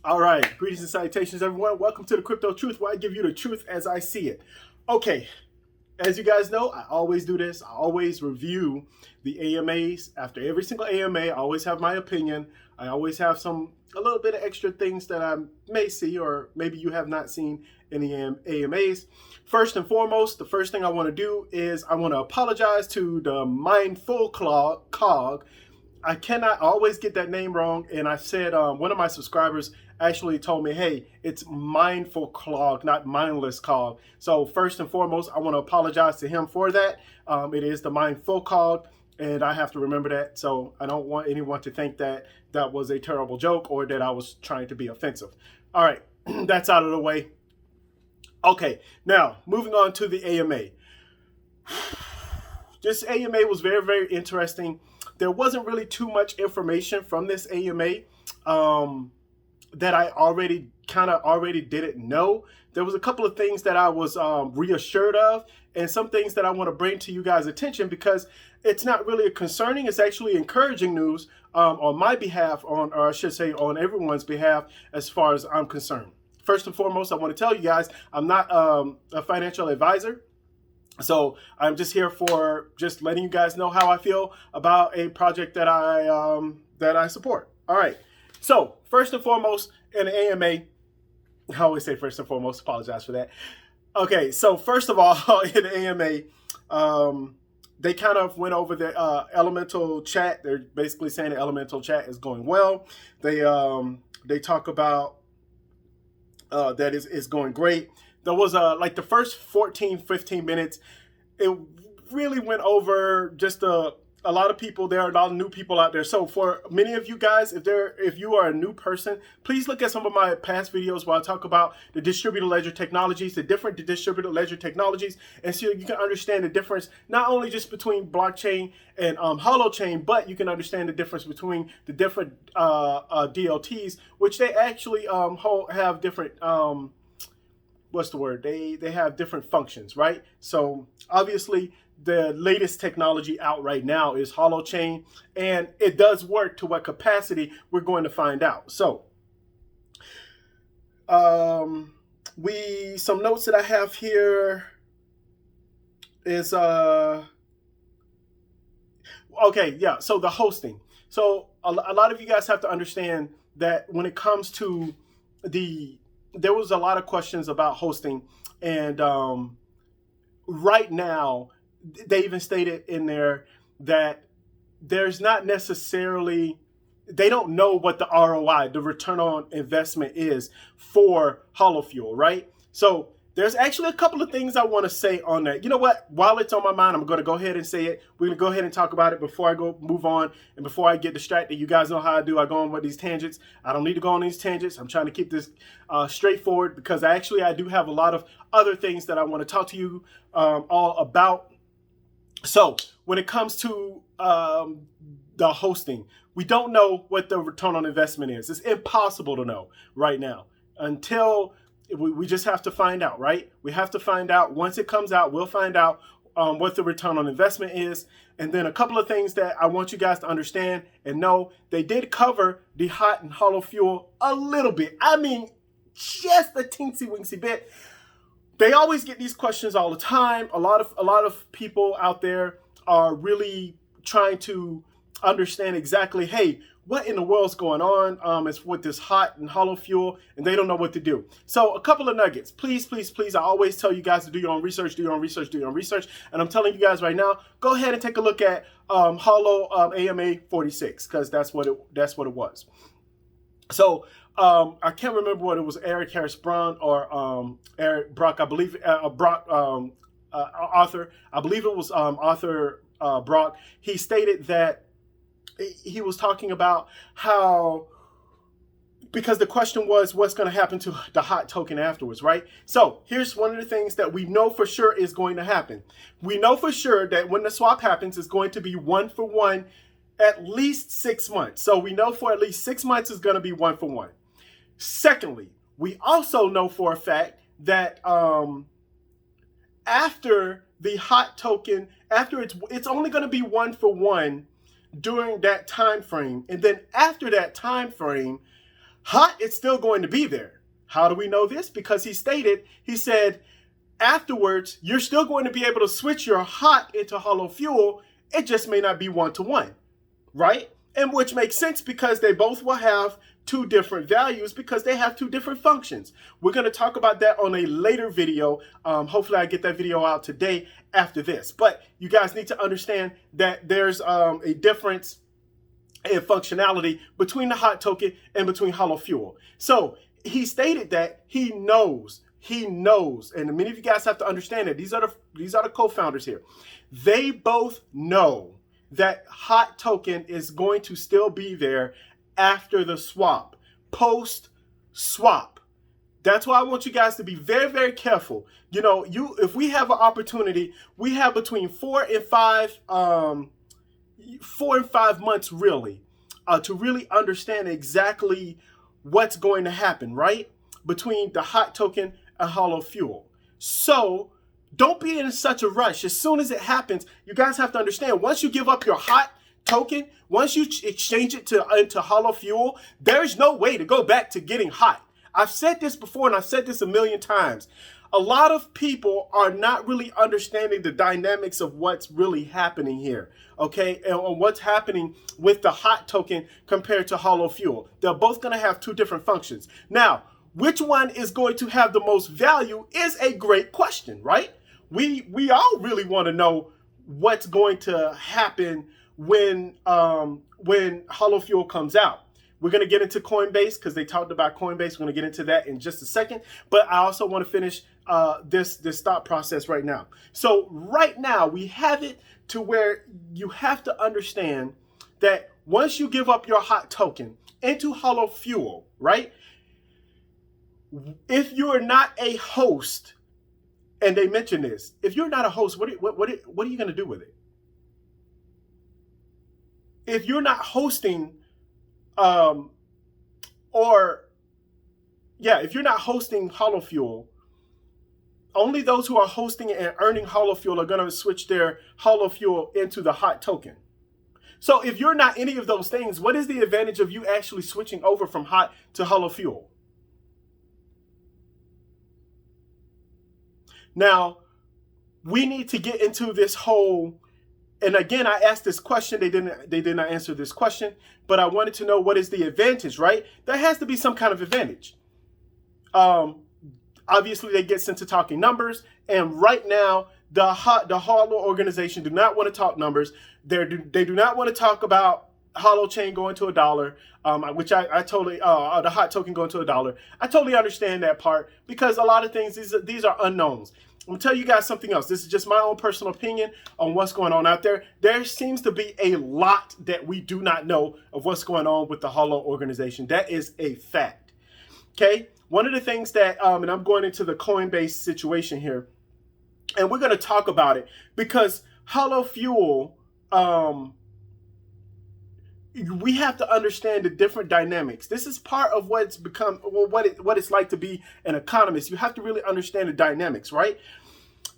All right, greetings and salutations, everyone. Welcome to the Crypto Truth, where I give you the truth as I see it. Okay, as you guys know, I always do this. I always review the AMAs. After every single AMA, I always have my opinion. I always have a little bit of extra things that I may see, or maybe you have not seen in the AMAs. First and foremost, the first thing I want to do is I want to apologize to the Mindful Cog. I always get that name wrong, and I said one of my subscribers actually told me, hey, it's Mindful Clog, not Mindless Cog. So first and foremost, I want to apologize to him for that. It is the Mindful Cog, and I have to remember that. So I don't want anyone to think that that was a terrible joke or that I was trying to be offensive. All right, that's out of the way. Okay, now moving on to the AMA. This AMA was very, very interesting. There wasn't really too much information from this AMA that I already didn't know. There was a couple of things that I was reassured of, and some things that I want to bring to you guys' attention, because it's not really concerning. It's actually encouraging news on my behalf, or I should say on everyone's behalf, as far as I'm concerned. First and foremost, I want to tell you guys, I'm not a financial advisor. So I'm just here for just letting you guys know how I feel about a project that I support. All right. So first and foremost, in the AMA, I always say first and foremost, apologize for that. Okay. So first of all, in the AMA, they kind of went over the elemental chat. They're basically saying the elemental chat is going well. They talk about that is going great. There was like the first 14, 15 minutes, it really went over just a lot of people. There are a lot of new people out there. So for many of you guys, if you are a new person, please look at some of my past videos where I talk about the distributed ledger technologies, the different distributed ledger technologies, and so you can understand the difference, not only just between blockchain and Holochain, but you can understand the difference between the different DLTs, which they actually have different what's the word? They have different functions, right? So obviously the latest technology out right now is Holochain, and it does work. To what capacity, we're going to find out. So some notes that I have here is okay, yeah, so the hosting. So a lot of you guys have to understand that when it comes to there was a lot of questions about hosting, and right now they even stated in there that there's not necessarily, they don't know what the ROI, the return on investment, is for HoloFuel, right? So there's actually a couple of things I want to say on that. You know what? While it's on my mind, I'm going to go ahead and say it. We're going to go ahead and talk about it before I move on, and before I get distracted. You guys know how I do. I go on with these tangents. I don't need to go on these tangents. I'm trying to keep this straightforward, because I do have a lot of other things that I want to talk to you all about. So when it comes to the hosting, we don't know what the return on investment is. It's impossible to know right now until we just have to find out, right? We have to find out. Once it comes out, we'll find out what the return on investment is. And then a couple of things that I want you guys to understand and know, they did cover the hot and hollow fuel a little bit. I mean, just a teensy weensy bit. They always get these questions all the time. A lot of people out there are really trying to understand exactly, hey, what in the world's going on is with this hot and hollow fuel, and they don't know what to do. So a couple of nuggets. Please, please, please, I always tell you guys to do your own research, do your own research, do your own research. And I'm telling you guys right now, go ahead and take a look at Holo AMA 46, because that's what it was. So I can't remember what it was, Eric Harris Brown or Eric Brock, I believe, Brock, Arthur. I believe it was Arthur Brock. He stated that he was talking about how, because the question was what's going to happen to the hot token afterwards, right? So here's one of the things that we know for sure is going to happen. We know for sure that when the swap happens, it's going to be 1-for-1 at least 6 months. So we know for at least 6 months is going to be 1-for-1. Secondly, we also know for a fact that after the hot token, after it's only going to be 1-for-1 during that time frame, and then after that time frame, Hot is still going to be there. How do we know this? Because he said, afterwards, you're still going to be able to switch your hot into Holo fuel. It just may not be one-to-one, right? And which makes sense because they both will have two different values because they have two different functions. We're going to talk about that on a later video. Hopefully I get that video out today after this. But you guys need to understand that there's a difference in functionality between the hot token and between Holo fuel. So he stated that he knows, and many of you guys have to understand that these are the co-founders here. They both know that hot token is going to still be there after the swap, post swap. That's why I want you guys to be very, very careful. You know, if we have an opportunity, we have between 4 and 5 months really to really understand exactly what's going to happen, right? Between the hot token and Holo fuel. So don't be in such a rush. As soon as it happens, you guys have to understand, once you give up your hot token, once you exchange it into Holo fuel, there's no way to go back to getting hot. I've said this before, and I've said this a million times. A lot of people are not really understanding the dynamics of what's really happening here, okay? And what's happening with the hot token compared to Holo fuel. They're both going to have two different functions. Now, which one is going to have the most value is a great question, right? We all really want to know what's going to happen when Holo fuel comes out. We're going to get into Coinbase because they talked about Coinbase. We're going to get into that in just a second. But I also want to finish this thought process right now. So right now we have it to where you have to understand that once you give up your hot token into Holo fuel, right? If you're not a host, and they mention this, if you're not a host, what are you going to do with it? If you're not hosting, if you're not hosting Holo fuel, only those who are hosting and earning Holo fuel are going to switch their Holo fuel into the hot token. So if you're not any of those things, what is the advantage of you actually switching over from hot to Holo fuel? Now, we need to get into this whole, and again, I asked this question, they did not answer this question, but I wanted to know what is the advantage, right? There has to be some kind of advantage. Obviously, they get into talking numbers, and right now, the Holo organization do not want to talk numbers. They do not want to talk about Holochain going to $1, which I totally, the hot token going to $1. I totally understand that part because a lot of things, these are unknowns. I'm going to tell you guys something else. This is just my own personal opinion on what's going on out there. There seems to be a lot that we do not know of what's going on with the Holo organization. That is a fact. Okay. One of the things that, and I'm going into the Coinbase situation here, and we're going to talk about it because Holo fuel, we have to understand the different dynamics. This is part of what's become, well, what it's like to be an economist. You have to really understand the dynamics, right?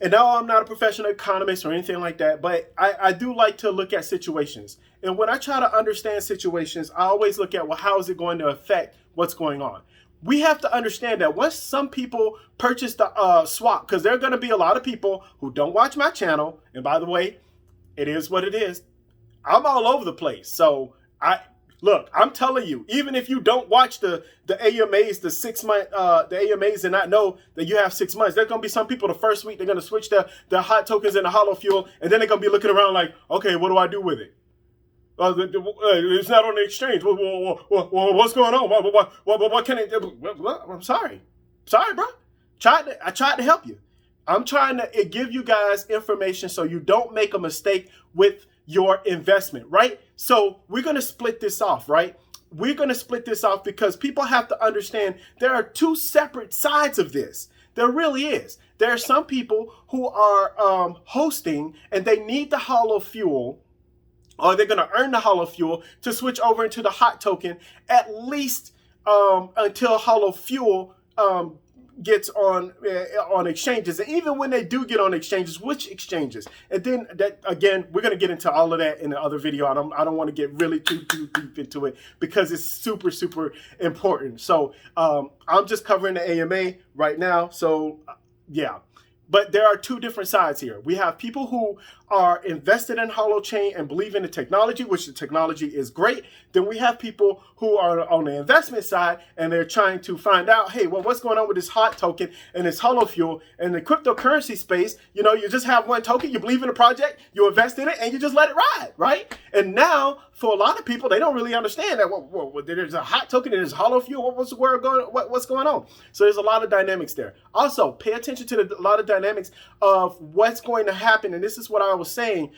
And no, I'm not a professional economist or anything like that, but I do like to look at situations. And when I try to understand situations, I always look at, well, how is it going to affect what's going on? We have to understand that once some people purchase the swap, because there are going to be a lot of people who don't watch my channel. And by the way, it is what it is. I'm all over the place. So look, I'm telling you, even if you don't watch the AMAs, the 6 month, the AMAs and not know that you have 6 months, there's going to be some people the first week, they're going to switch their hot tokens into Holo fuel. And then they're going to be looking around like, okay, what do I do with it? It's not on the exchange. What's going on? What can I do? I'm sorry, bro. I tried to help you. I'm trying to give you guys information so you don't make a mistake with your investment, right? So we're going to split this off, right? We're going to split this off because people have to understand there are two separate sides of this. There really is. There are some people who are hosting and they need the Holo fuel, or they're going to earn the Holo fuel to switch over into the hot token at least until Holo fuel gets on exchanges, and even when they do get on exchanges, which exchanges? And then that again, we're gonna get into all of that in the other video. I don't want to get really too deep into it because it's super important. So I'm just covering the AMA right now. So yeah. But there are two different sides here. We have people who are invested in Holochain and believe in the technology, which the technology is great. Then we have people who are on the investment side and they're trying to find out, hey, well, what's going on with this hot token and this Holo fuel and the cryptocurrency space? You know, you just have one token, you believe in the project, you invest in it, and you just let it ride, right? And now, for a lot of people, they don't really understand that well, there's a hot token and there's Holo fuel. What's going on? So there's a lot of dynamics there. Also, pay attention to a lot of dynamics of what's going to happen. And this is what I was saying.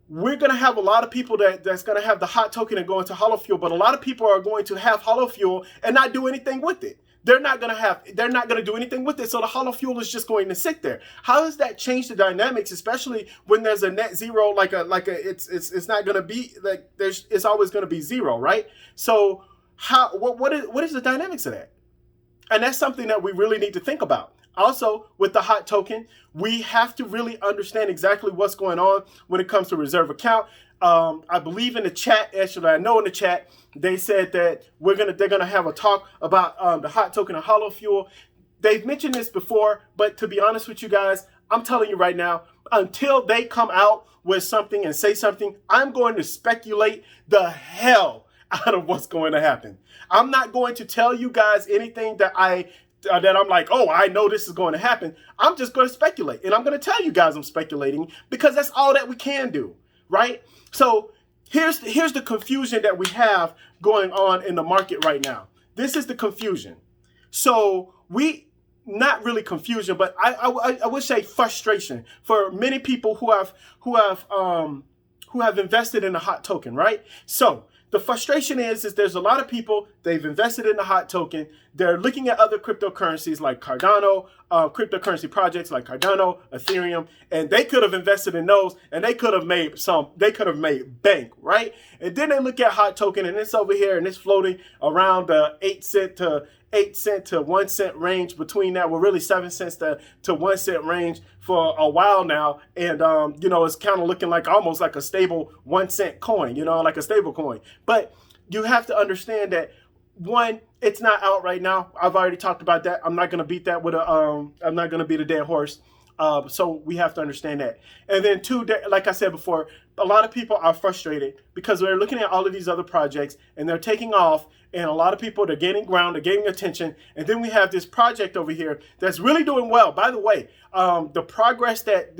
We're going to have a lot of people that's going to have the hot token and go into Holo fuel, but a lot of people are going to have Holo fuel and not do anything with it. They're not going to do anything with it. So the Holo fuel is just going to sit there. How does that change the dynamics, especially when there's a net zero, it's not going to be like it's always going to be zero, right? So what is the dynamics of that? And that's something that we really need to think about. Also, with the hot token, we have to really understand exactly what's going on when it comes to reserve account. I believe in the chat, actually, I know in the chat, they said that they're gonna have a talk about the hot token and Holo fuel. They've mentioned this before, but to be honest with you guys, I'm telling you right now, until they come out with something and say something, I'm going to speculate the hell out of what's going to happen. I'm not going to tell you guys anything that I'm like, oh, I know this is going to happen. I'm just going to speculate. And I'm going to tell you guys I'm speculating because that's all that we can do, right? So here's the confusion that we have going on in the market right now. This is the confusion. So not really confusion, but I would say frustration for many people who have invested in a hot token, right? So the frustration is there's a lot of people, they've invested in the hot token. They're looking at other cryptocurrencies like Cardano, cryptocurrency projects like Cardano, Ethereum, and they could have invested in those and they could have made bank, right? And then they look at hot token and it's over here and it's floating around the 8 cent to 1 cent range between that. Well, really 7 cents to 1 cent range for a while now. And, it's kind of looking like almost like a stable 1 cent coin, like a stable coin. But you have to understand that one, it's not out right now. I've already talked about that. I'm not going to beat that with I'm not going to beat a dead horse. So we have to understand that. And then two, like I said before, a lot of people are frustrated because they're looking at all of these other projects and they're taking off, and a lot of people, they're gaining ground, they're gaining attention. And then we have this project over here that's really doing well. By the way, the progress that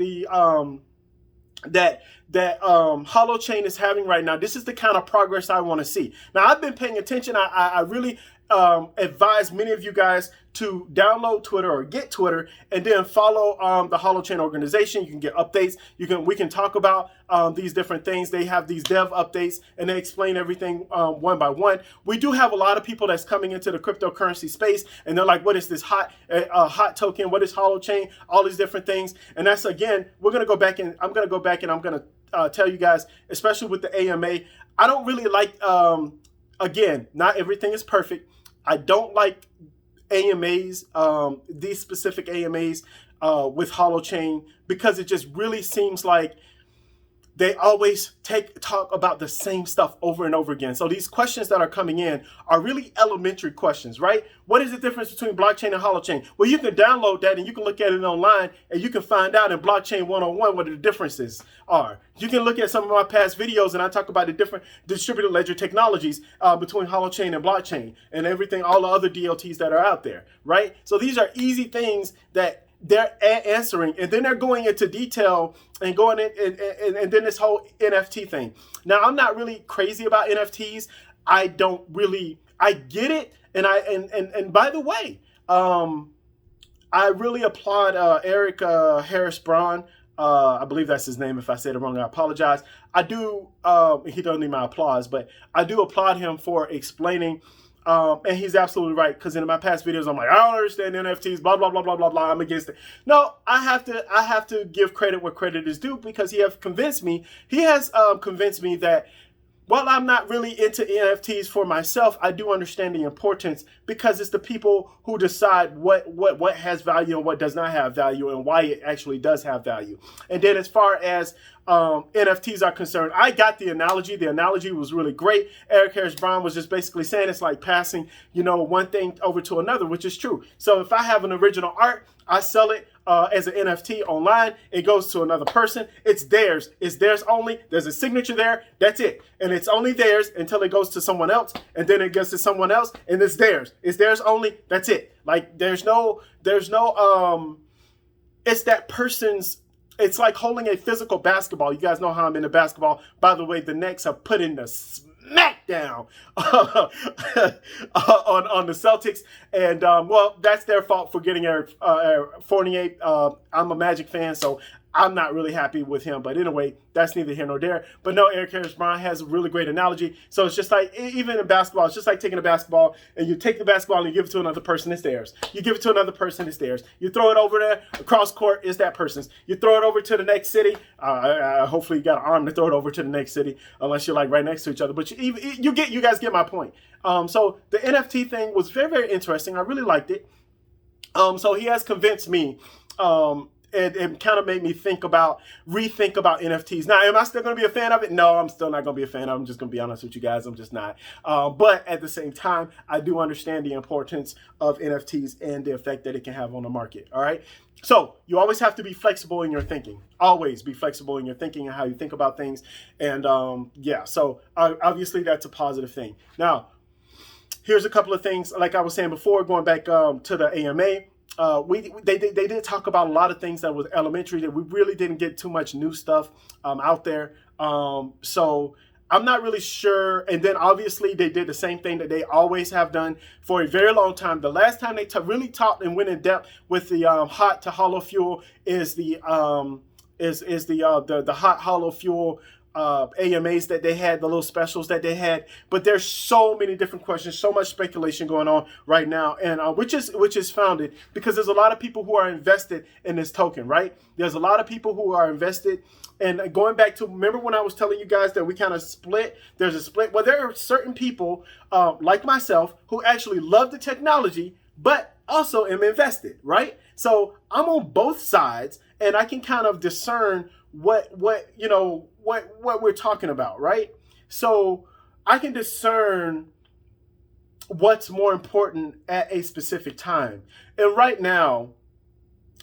Holochain is having right now, this is the kind of progress I want to see. Now, I've been paying attention. I really advise many of you guys to download Twitter or get Twitter and then follow the Holochain organization. You can get updates. We can talk about these different things. They have these dev updates and they explain everything one by one. We do have a lot of people that's coming into the cryptocurrency space and they're like, what is this hot token? What is Holochain? All these different things. And that's, again, I'm going to go back and I'm going to tell you guys, especially with the AMA, I don't really like, again, not everything is perfect. I don't like AMAs, these specific AMAs with Holochain, because it just really seems like they always talk about the same stuff over and over again. So these questions that are coming in are really elementary questions, right? What is the difference between blockchain and holochain? Well, you can download that and you can look at it online and you can find out in Blockchain 101 what the differences are. You can look at some of my past videos and I talk about the different distributed ledger technologies between holochain and blockchain and everything, all the other DLTs that are out there, right? So these are easy things that they're answering, and then they're going into detail and going in, and then this whole NFT thing. Now, I'm not really crazy about NFTs. I get it, and by the way, I really applaud Eric Harris Braun. I believe that's his name. If I said it wrong, I apologize. I do. He doesn't need my applause, but I do applaud him for explaining. And he's absolutely right, because in my past videos, I'm like, I don't understand NFTs, blah, blah, blah, blah, blah, blah. I'm against it. No, I have to give credit where credit is due, because he has convinced me that while I'm not really into NFTs for myself, I do understand the importance because it's the people who decide what has value and what does not have value and why it actually does have value. And then as far as NFTs are concerned, I got the analogy. The analogy was really great. Eric Harris Brown was just basically saying it's like passing, one thing over to another, which is true. So if I have an original art, I sell it as an NFT online. It goes to another person. It's theirs. It's theirs only. There's a signature there. That's it. And it's only theirs until it goes to someone else. And then it gets to someone else and it's theirs. It's theirs only. That's it. Like it's that person's. It's like holding a physical basketball. You guys know how I'm into basketball. By the way, the Knicks have put in the smackdown on the Celtics. And, well, that's their fault for getting Eric Fournier. I'm a Magic fan, so I'm not really happy with him. But anyway, that's neither here nor there. But no, Eric Harris Brown has a really great analogy. So it's just like, even in basketball, it's just like taking a basketball and you take the basketball and you give it to another person, it's theirs. You give it to another person, it's theirs. You throw it over there, across court, it's that person's. You throw it over to the next city. Hopefully you got an arm to throw it over to the next city, unless you're like right next to each other. But you guys get my point. So the NFT thing was very, very interesting. I really liked it. So he has convinced me. It kind of made me rethink about NFTs. Now, am I still going to be a fan of it? No, I'm still not going to be a fan of it. I'm just going to be honest with you guys. I'm just not. But at the same time, I do understand the importance of NFTs and the effect that it can have on the market. All right. So you always have to be flexible in your thinking. Always be flexible in your thinking and how you think about things. And yeah, so obviously that's a positive thing. Now, here's a couple of things. Like I was saying before, going back to the AMA. They did talk about a lot of things that was elementary that we really didn't get too much new stuff out there. So I'm not really sure. And then obviously they did the same thing that they always have done for a very long time. The last time they really talked and went in depth with the hot to hollow fuel is the hot hollow fuel AMAs that they had, the little specials that they had. But there's so many different questions, so much speculation going on right now, and which is founded because there's a lot of people who are invested in this token, right? There's a lot of people who are invested. And going back to, remember when I was telling you guys that we kind of split? There's a split. Well, there are certain people like myself who actually love the technology, but also am invested, right? So I'm on both sides, and I can kind of discern what we're talking about, right? So I can discern what's more important at a specific time. And right now,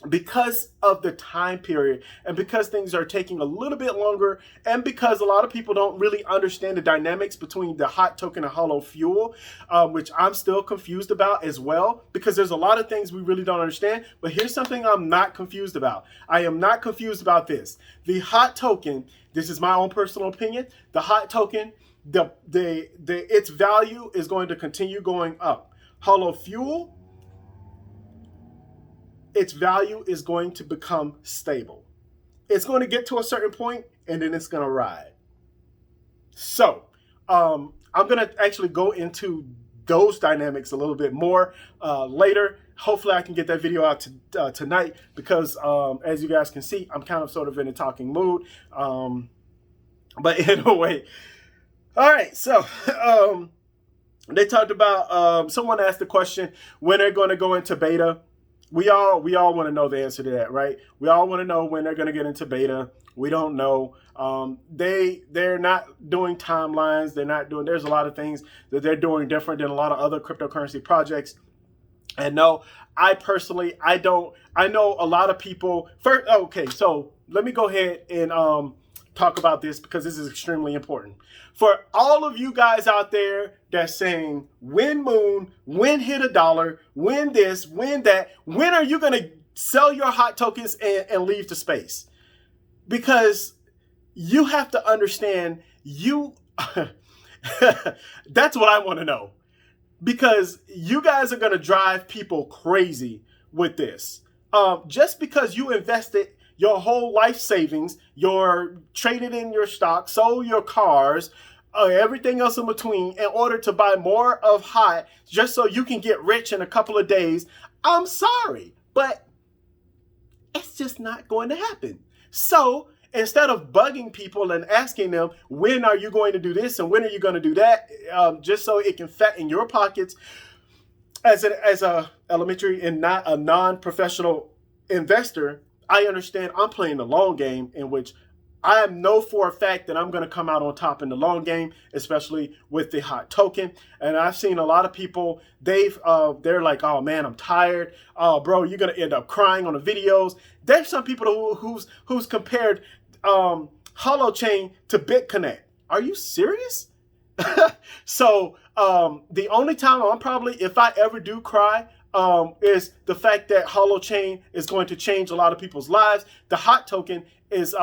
because of the time period and because things are taking a little bit longer and because a lot of people don't really understand the dynamics between the hot token and hollow fuel, which I'm still confused about as well, because there's a lot of things we really don't understand. But here's something I'm not confused about. I am not confused about this. The hot token, this is my own personal opinion, the hot token, its value is going to continue going up. Hollow fuel, its value is going to become stable. It's going to get to a certain point and then it's going to ride. So I'm going to actually go into those dynamics a little bit more later. Hopefully I can get that video out tonight because as you guys can see, I'm kind of sort of in a talking mood. But anyway, all right. So they talked about, someone asked the question, when they're going to go into beta. We all want to know the answer to that, right? We all want to know when they're going to get into beta. We don't know. They're not doing timelines. There's a lot of things that they're doing different than a lot of other cryptocurrency projects. And no, I know a lot of people. Okay, so let me go ahead and talk about this because this is extremely important. For all of you guys out there that's saying, when moon, when hit $1, when this, when that, when are you going to sell your hot tokens and leave to space? Because you have to understand, that's what I want to know. Because you guys are going to drive people crazy with this. Just because you invested your whole life savings, you're traded in your stock, sold your cars, everything else in between in order to buy more of hot just so you can get rich in a couple of days. I'm sorry, but it's just not going to happen. So instead of bugging people and asking them, when are you going to do this and when are you going to do that, just so it can fatten your pockets as a elementary and not a non-professional investor, I understand I'm playing the long game, in which I know for a fact that I'm going to come out on top in the long game, especially with the hot token. And I've seen a lot of people, they're like, oh man, I'm tired. Oh, bro, you're going to end up crying on the videos. There's some people who's compared Holochain to BitConnect. Are you serious? So the only time I'm probably, if I ever do cry, is the fact that Holochain is going to change a lot of people's lives. The hot token is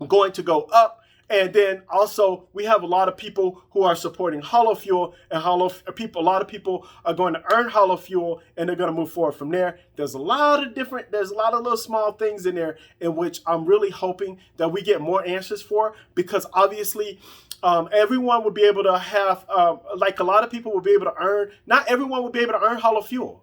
going to go up. And then also we have a lot of people who are supporting Holo Fuel, and a lot of people are going to earn Holo Fuel, and they're going to move forward from there. There's a lot of little small things in there in which I'm really hoping that we get more answers for, because obviously everyone will be able to have, like a lot of people will be able to earn, not everyone will be able to earn Holo Fuel.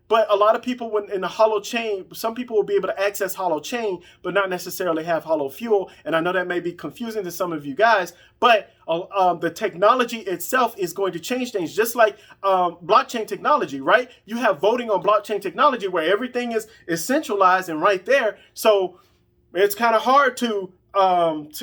But a lot of people in the Holochain, some people will be able to access Holochain, but not necessarily have Holo Fuel. And I know that may be confusing to some of you guys, but the technology itself is going to change things, just like blockchain technology, right? You have voting on blockchain technology where everything is centralized and right there. So it's kind of hard to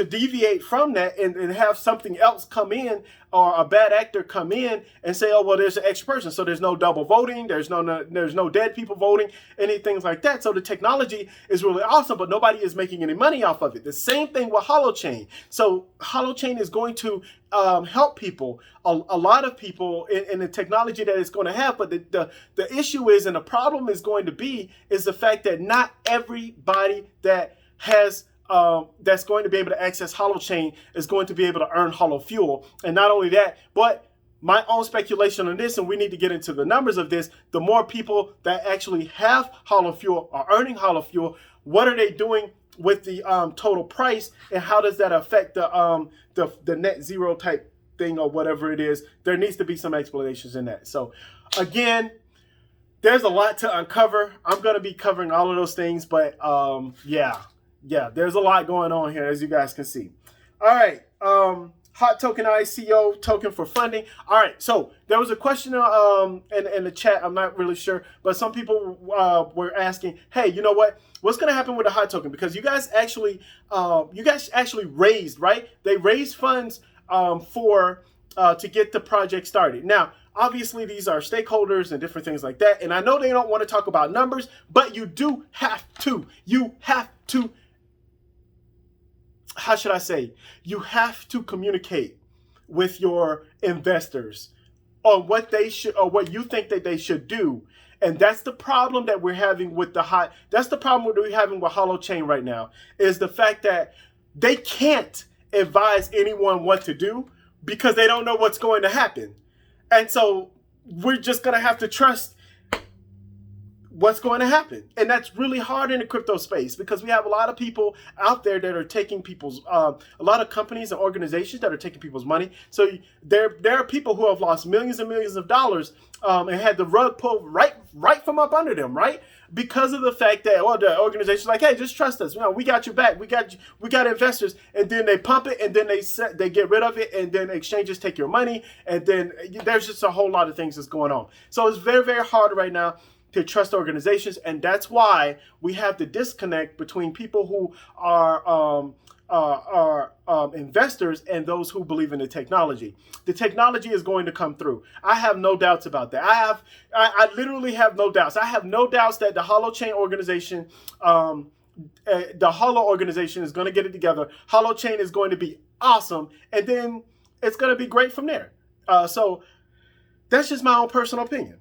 deviate from that and have something else come in, or a bad actor come in and say, oh, well, there's an extra person. So there's no double voting. There's no dead people voting, anything like that. So the technology is really awesome, but nobody is making any money off of it. The same thing with Holochain. So Holochain is going to help people, a lot of people in the technology that it's going to have. But the issue is, and the problem is going to be, is the fact that not everybody that has that's going to be able to access Holochain is going to be able to earn Holo Fuel. And not only that, but my own speculation on this, and we need to get into the numbers of this, the more people that actually have Holo Fuel are earning Holo Fuel, what are they doing with the total price, and how does that affect the net zero type thing or whatever it is? There needs to be some explanations in that. So again, there's a lot to uncover. I'm going to be covering all of those things, but yeah, there's a lot going on here, as you guys can see. All right, hot token ICO token for funding. All right, so there was a question in the chat. I'm not really sure, but some people were asking, hey, you know what? What's going to happen with the hot token? Because you guys actually raised, right? They raised funds to get the project started. Now, obviously, these are stakeholders and different things like that. And I know they don't want to talk about numbers, but you do have to. You have to. How should I say? You have to communicate with your investors on what they should, or what you think that they should do. And that's the problem that we're having with that's the problem that we're having with Holochain right now, is the fact that they can't advise anyone what to do because they don't know what's going to happen. And so we're just going to have to trust what's going to happen. And that's really hard in the crypto space, because we have a lot of people out there that are taking people's, a lot of companies and organizations that are taking people's money. So there are people who have lost millions and millions of dollars and had the rug pulled right from up under them, right? Because of the fact that, well, the organization's like, hey, just trust us. You know, we got your back. We got investors. And then they pump it, and then they get rid of it, and then exchanges take your money. And then there's just a whole lot of things that's going on. So it's very, very hard right now to trust organizations, and that's why we have the disconnect between people who are investors and those who believe in the technology. The technology is going to come through. I have no doubts about that. I literally have no doubts. I have no doubts that the Holochain organization, the Holo organization, is going to get it together. Holochain is going to be awesome, and then it's going to be great from there. So that's just my own personal opinion.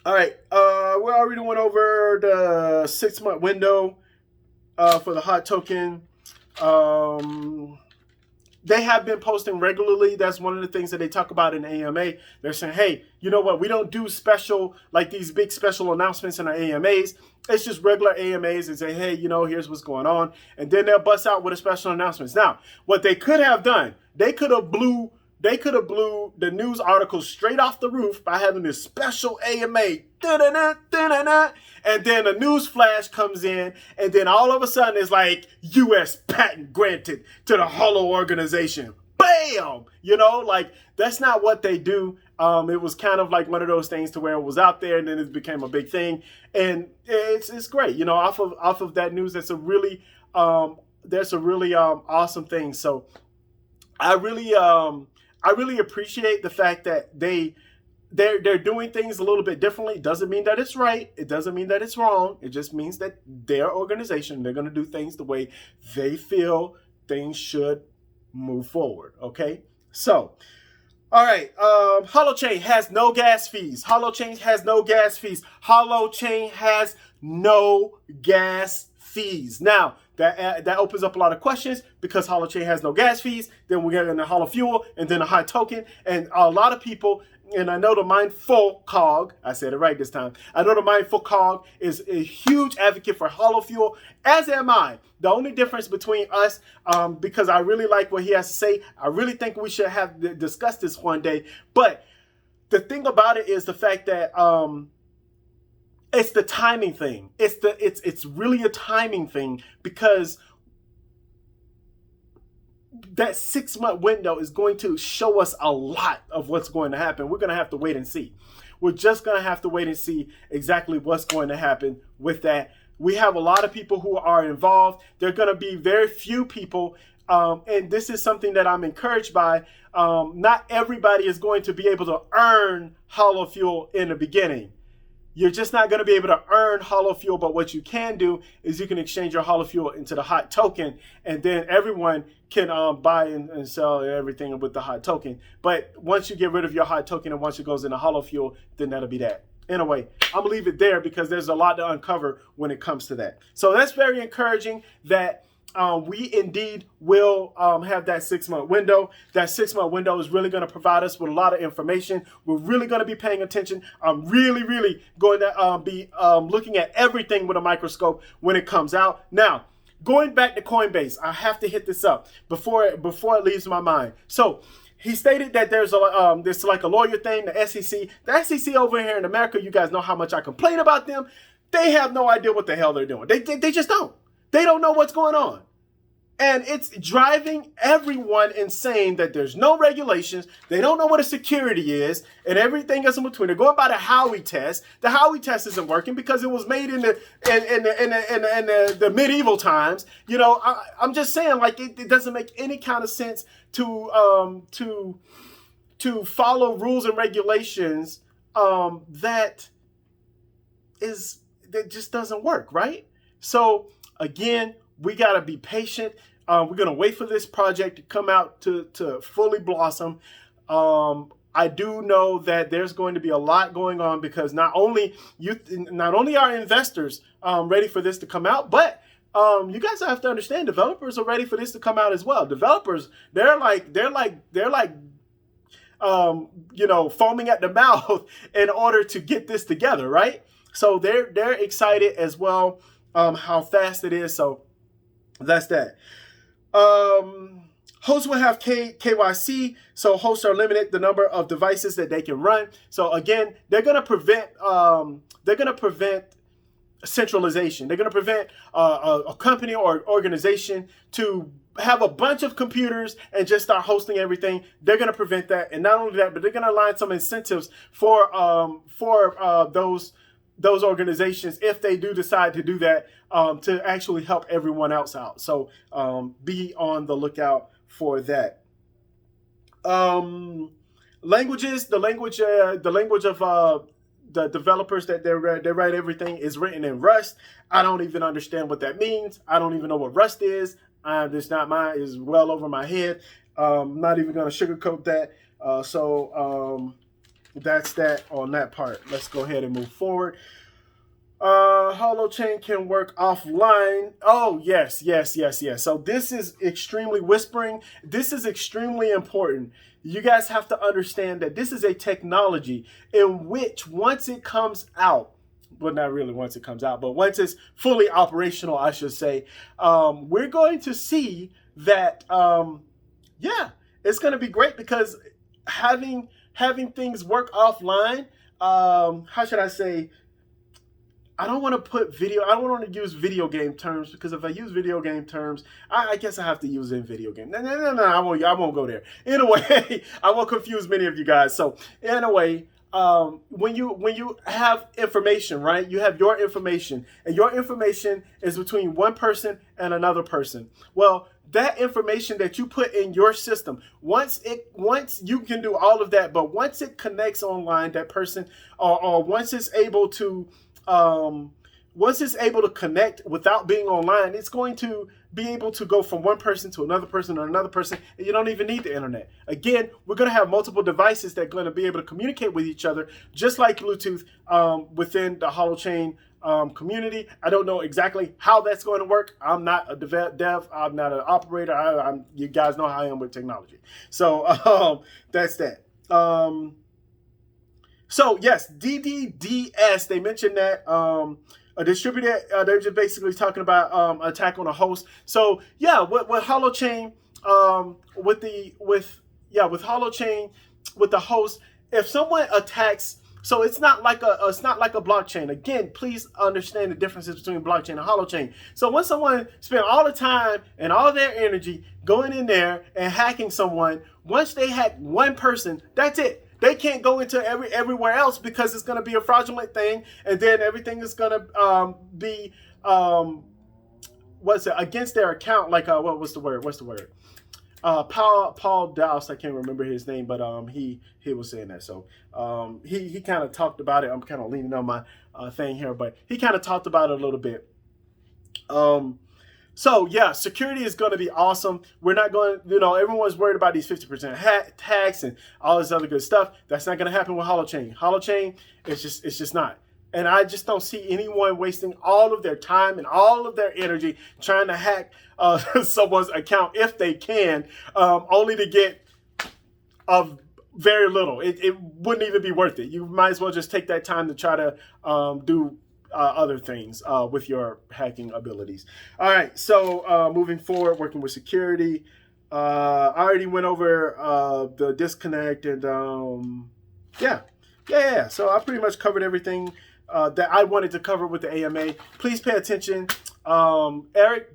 All right, we already went over the 6-month window for the hot token. They have been posting regularly. That's one of the things that they talk about in AMA. They're saying, hey, you know what? We don't do special, like these big special announcements in our AMAs. It's just regular AMAs and say, hey, you know, here's what's going on. And then they'll bust out with a special announcements. Now, what they could have done, they could have blew they could have blew the news articles straight off the roof by having this special AMA, da-da-da, da-da-da, and then a news flash comes in, and then all of a sudden it's like U.S. patent granted to the Holo organization. Bam! You know, like that's not what they do. It was kind of like one of those things to where it was out there and then it became a big thing, and it's great. You know, off of that news, that's a really awesome thing. So I really appreciate the fact that they're doing things a little bit differently. It doesn't mean that it's right. It doesn't mean that it's wrong. It just means that their organization, they're going to do things the way they feel things should move forward. Okay, so all right, Holochain has no gas fees. Holochain has no gas fees. Holochain has no gas fees. Now that opens up a lot of questions, because Holochain has no gas fees. Then we get in the Holo fuel and then a high token, and a lot of people. And I know the Mindful Cog, I said it right this time. I know the Mindful Cog is a huge advocate for Holo fuel, as am I. The only difference between us, because I really like what he has to say, I really think we should have discussed this one day. But the thing about it is the fact that it's the timing thing. It's really a timing thing, because that 6-month window is going to show us a lot of what's going to happen. We're going to have to wait and see. We're just going to have to wait and see exactly what's going to happen with that. We have a lot of people who are involved. There are going to be very few people, and this is something that I'm encouraged by. Not everybody is going to be able to earn Holo fuel in the beginning. You're just not going to be able to earn Holo fuel, but what you can do is you can exchange your Holo fuel into the hot token, and then everyone can buy and sell everything with the hot token. But once you get rid of your hot token and once it goes into Holo fuel, then that'll be that. Anyway, I'm going to leave it there because there's a lot to uncover when it comes to that. So that's very encouraging that we indeed will have that 6-month window. That 6-month window is really going to provide us with a lot of information. We're really going to be paying attention. I'm really going to be looking at everything with a microscope when it comes out. Now, going back to Coinbase, I have to hit this up before it leaves my mind. So he stated that there's like a lawyer thing, the SEC. The SEC over here in America, you guys know how much I complain about them. They have no idea what the hell they're doing. They just don't. They don't know what's going on. And it's driving everyone insane that there's no regulations. They don't know what a security is and everything else in between. They're going by the Howey test. The Howey test isn't working because it was made in the medieval times. You know, I'm just saying, like, it doesn't make any kind of sense to follow rules and regulations that just doesn't work, right? So again, we got to be patient. We're going to wait for this project to come out to fully blossom. I do know that there's going to be a lot going on because not only are investors ready for this to come out, but you guys have to understand developers are ready for this to come out as well. Developers, they're like foaming at the mouth in order to get this together, right? So they're excited as well how fast it is. So that's that. Hosts will have KYC, so hosts are limited the number of devices that they can run. So again, they're going to prevent centralization. They're going to prevent a company or organization to have a bunch of computers and just start hosting everything. They're going to prevent that, and not only that, but they're going to align some incentives for those organizations, if they do decide to do that, to actually help everyone else out. So be on the lookout for that. Languages, the language of the developers that they write everything is written in Rust. I don't even understand what that means. I don't even know what Rust is. It's not mine. It's well over my head. I'm not even going to sugarcoat that. That's that on that part. Let's go ahead and move forward. Holochain can work offline. Oh, yes. So this is extremely whispering. This is extremely important. You guys have to understand that this is a technology in which once it comes out, well, not really once it comes out, but once it's fully operational, I should say, we're going to see that, it's going to be great because having things work offline. How should I say? I don't want to put video. I don't want to use video game terms, because if I use video game terms, I guess I have to use it in video game. No. I won't go there. In a way, I won't confuse many of you guys. So in a way, when you have information, right? You have your information, and your information is between one person and another person. Well, that information that you put in your system, once you can do all of that, but once it connects online, that person, or once it's able to connect without being online, it's going to be able to go from one person to another person or another person, and you don't even need the internet. Again, we're going to have multiple devices that are going to be able to communicate with each other, just like Bluetooth, within the Holochain community. I don't know exactly how that's going to work. I'm not a dev. I'm not an operator. You guys know how I am with technology. So that's that. So yes, DDDS, they mentioned that a distributor, they're just basically talking about attack on a host. So yeah, with Holochain, with Holochain, with the host, if someone attacks, so it's not like a blockchain. Again, please understand the differences between blockchain and holochain. So when someone spend all the time and all their energy going in there and hacking someone, once they hack one person, that's it. They can't go into everywhere else, because it's going to be a fraudulent thing, and then everything is going to be against their account. Like what's the word? Paul Douse, I can't remember his name, but he was saying that. So he kind of talked about it. I'm kind of leaning on my thing here, but he kind of talked about it a little bit. So yeah, security is going to be awesome. We're not going, everyone's worried about these 50% tax and all this other good stuff. That's not going to happen with Holochain. Holochain, it's just not. And I just don't see anyone wasting all of their time and all of their energy trying to hack someone's account, if they can, only to get very little. It wouldn't even be worth it. You might as well just take that time to try to do other things with your hacking abilities. All right, so moving forward, working with security. I already went over the disconnect, and yeah. So I pretty much covered everything that I wanted to cover with the AMA. Please pay attention. Eric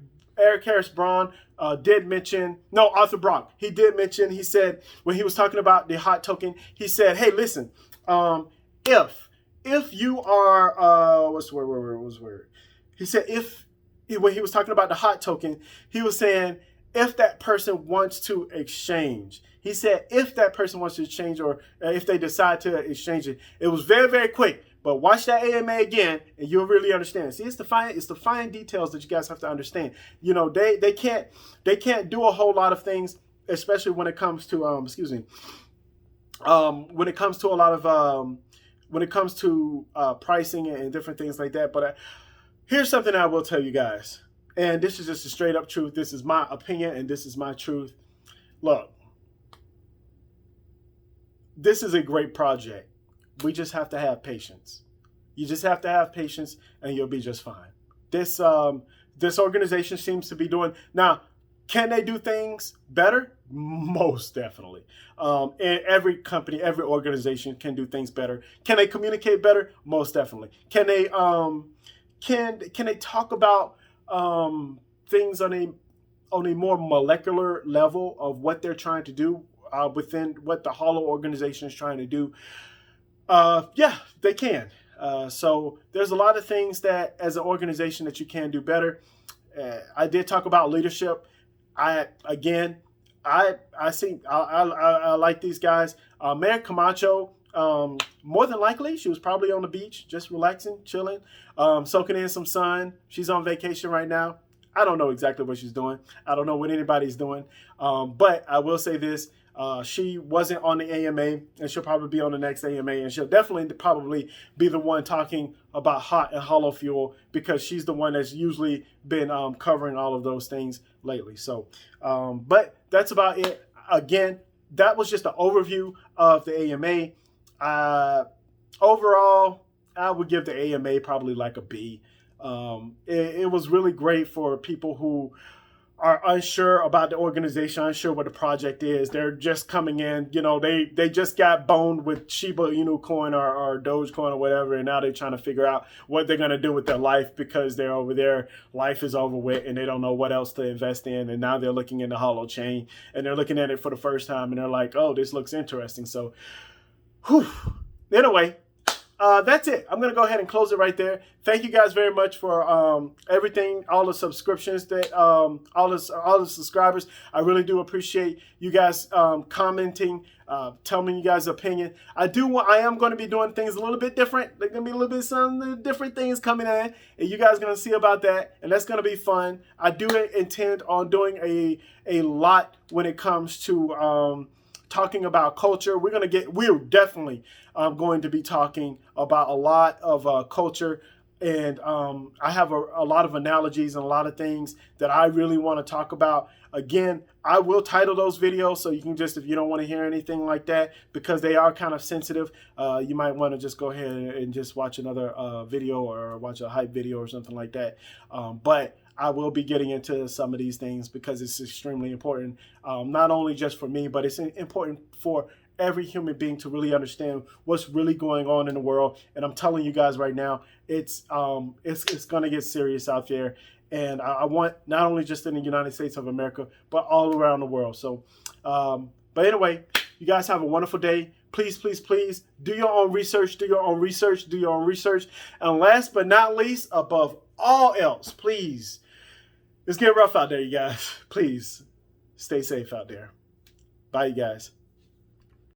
Harris Braun did mention, no, Arthur Brock, he did mention, he said, when he was talking about the hot token, he said, hey, listen, if you are, what's the word? He said, when he was talking about the hot token, he was saying, if that person wants to exchange. He said, if that person wants to exchange, or if they decide to exchange it. It was very, very quick. But watch that AMA again, and you'll really understand. See, it's the fine details that you guys have to understand. They can't do a whole lot of things, especially when it comes to when it comes to a lot of when it comes to pricing and different things like that. But here's something I will tell you guys, and this is just a straight up truth. This is my opinion, and this is my truth. Look, this is a great project. We just have to have patience. You just have to have patience, and you'll be just fine. This organization seems to be doing now. Can they do things better? Most definitely. And every company, every organization can do things better. Can they communicate better? Most definitely. Can they talk about things on a more molecular level of what they're trying to do within what the Holo organization is trying to do? Yeah, they can. So there's a lot of things that, as an organization, that you can do better. I did talk about leadership. I like these guys. Mayor Camacho, more than likely, she was probably on the beach, just relaxing, chilling, soaking in some sun. She's on vacation right now. I don't know exactly what she's doing. I don't know what anybody's doing. But I will say this. She wasn't on the AMA, and she'll probably be on the next AMA, and she'll definitely probably be the one talking about hot and hollow fuel, because she's the one that's usually been covering all of those things lately. So, but that's about it. Again, that was just an overview of the AMA. Overall, I would give the AMA probably like a B. It was really great for people who are unsure about the organization, unsure what the project is. They're just coming in, you know, they just got boned with Shiba Inu coin or Doge coin or whatever, and now they're trying to figure out what they're going to do with their life because they're over there, life is over with, and they don't know what else to invest in. And now they're looking into Holochain, and they're looking at it for the first time, and they're like, oh, this looks interesting. So, whew. Anyway, that's it. I'm going to go ahead and close it right there. Thank you guys very much for everything, all the subscriptions, that all the subscribers. I really do appreciate you guys commenting, telling me you guys' opinion. I am going to be doing things a little bit different. There's going to be a little bit some different things coming in, and you guys are going to see about that, and that's going to be fun. I do intend on doing a lot when it comes to talking about culture. We're definitely going to be talking about a lot of culture, and I have a lot of analogies and a lot of things that I really want to talk about. Again, I will title those videos, so you can just, if you don't want to hear anything like that, because they are kind of sensitive, you might want to just go ahead and just watch another video or watch a hype video or something like that. But I will be getting into some of these things because it's extremely important, not only just for me, but it's important for every human being to really understand what's really going on in the world. And I'm telling you guys right now, it's going to get serious out there. And I want not only just in the United States of America, but all around the world. So, but anyway, you guys have a wonderful day. Please, please, please do your own research, do your own research, do your own research. And last but not least, above all else, please, it's getting rough out there, you guys. Please stay safe out there. Bye, you guys.